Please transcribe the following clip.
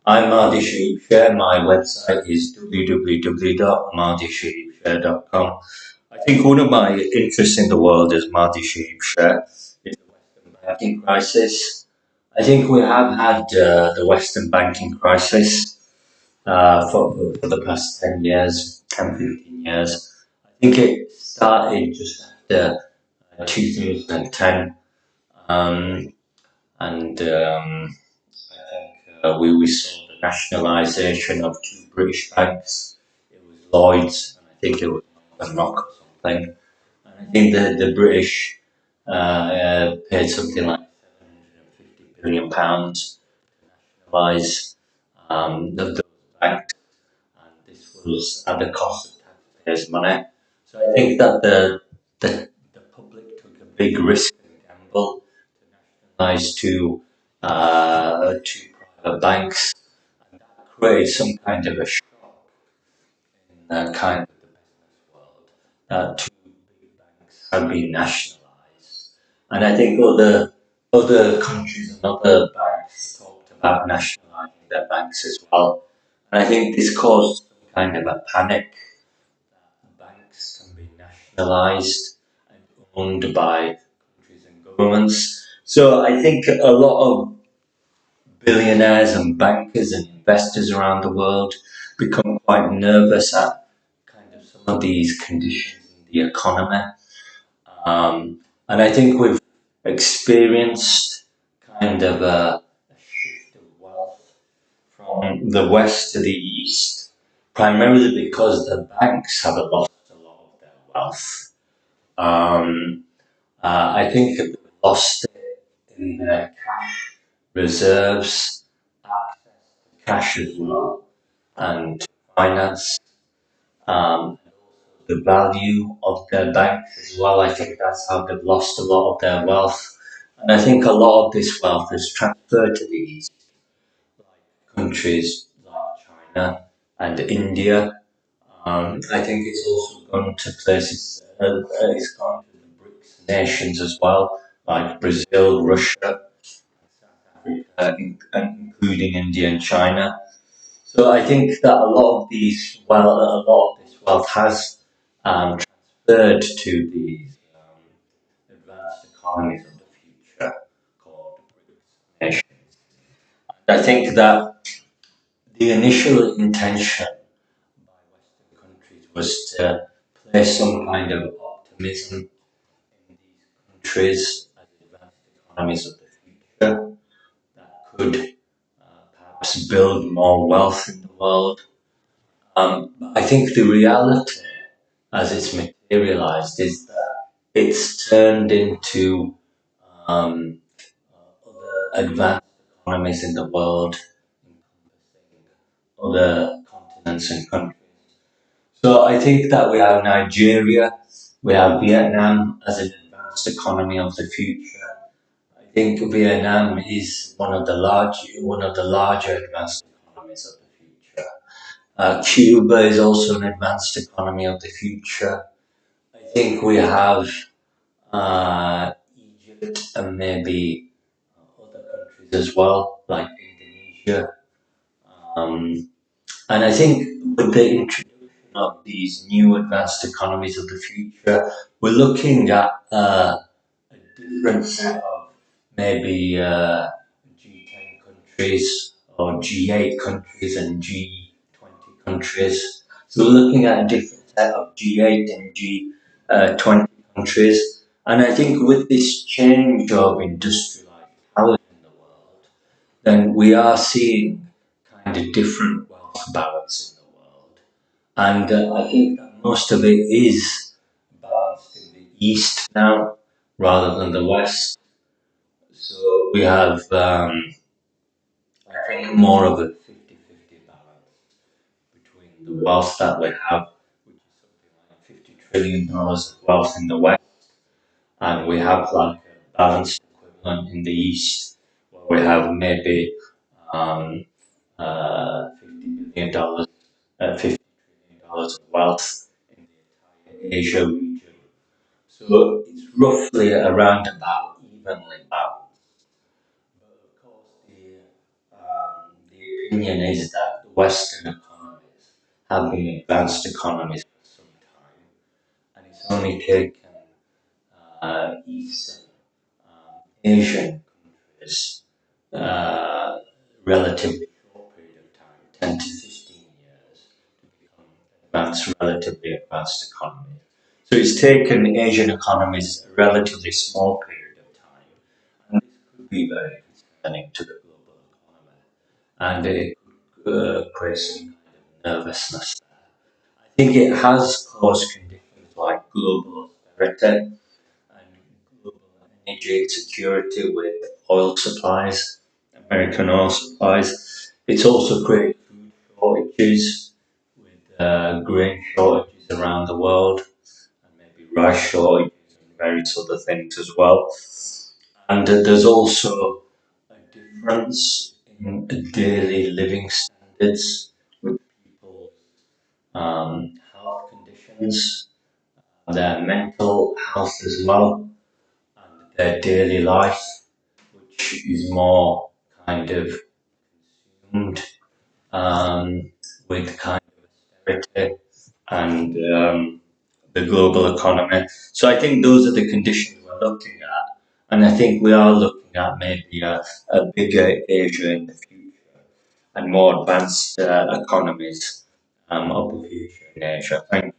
I'm Mahdi Shaheeb Sher. My website is www.mahdishaheebsher.com. I think one of my interests in the world is Mahdi Shaheeb Sher, is the Western banking crisis. I think we have had the Western banking crisis for the past 10 years, 10, 15 years. I think it started just after 2010. Um, and we saw the nationalisation of two British banks. It was Lloyd's, and I think it was Northern Rock or something. And I think the British paid something like £750 billion to nationalise those banks, and this was at the cost of taxpayers' money. So I think that the public took a big risk and gamble to nationalise two private banks, and that created some kind of a shock in kind of the business world that two big banks had been nationalised. And I think other countries and other banks talked about nationalising their banks as well. And I think this caused some kind of a panic that banks can be nationalised and owned by countries and governments. So I think a lot of billionaires and bankers and investors around the world become quite nervous at kind of some of these conditions in the economy. And I think we've experienced kind of a shift of wealth from the west to the east, primarily because the banks have lost a lot of their wealth. Um, I think they've lost it in their cash reserves, cash as well, and finance, the value of their banks as well. I think that's how they've lost a lot of their wealth. And I think a lot of this wealth is transferred to these countries like China and India. I think it's also gone to places, it's gone to the BRICS nations as well, like Brazil, Russia, including India and China. So I think that a lot of this wealth has transferred to these advanced economies of the future called BRICS nations. I think that the initial intention by Western countries was to place some kind of optimism in these countries as advanced economies of the future that could perhaps build more wealth in the world. I think the reality, as it's materialized, is that it's turned into um, other advanced economies in the world, other continents and countries. So I think that we have Nigeria, we have Vietnam as an advanced economy of the future. I think Vietnam is one of the larger advanced economies of the future. Cuba is also an advanced economy of the future. I think we have Egypt and maybe other countries as well, like Indonesia. Um, and I think with the introduction of these new advanced economies of the future, we're looking at a different set of maybe G10 countries or G8 countries and G20 countries. So we're looking at a different set of G8 and G20 countries. And I think with this change of industrialized powers in the world, then we are seeing kind of different wealth balance in the world. And I think that most of it is balanced in the East now rather than the West. So we have, I think, more of a 50-50 balance between the wealth that we have, which is something like $50 trillion of wealth in the West, and we have like a balanced equivalent in the East, where we have maybe um, $50 billion, $50 trillion of wealth in the entire Asia region. So it's roughly around about evenly balanced. But of course, the opinion is that the Western economies have been advanced economies for some time, and it's only taken Eastern Asian countries relatively short period of time, 10 to 15 years, advanced relatively advanced economies. So it's taken Asian economies a relatively small period of time, and this could be very concerning to the global economy, and it could create some kind of nervousness. I think it has caused conditions like global austerity and global energy insecurity with oil supplies, American oil supplies. It's also created food shortages with grain shortages around the world, and maybe rice shortages and various other things as well. And there's also a difference in daily living standards with people's health conditions, their mental health as well, and their daily life, which is more kind of consumed with kind of austerity and the global economy. So I think those are the conditions we're looking at. And I think we are looking at maybe a bigger Asia in the future and more advanced economies of the future in Asia. Thank you.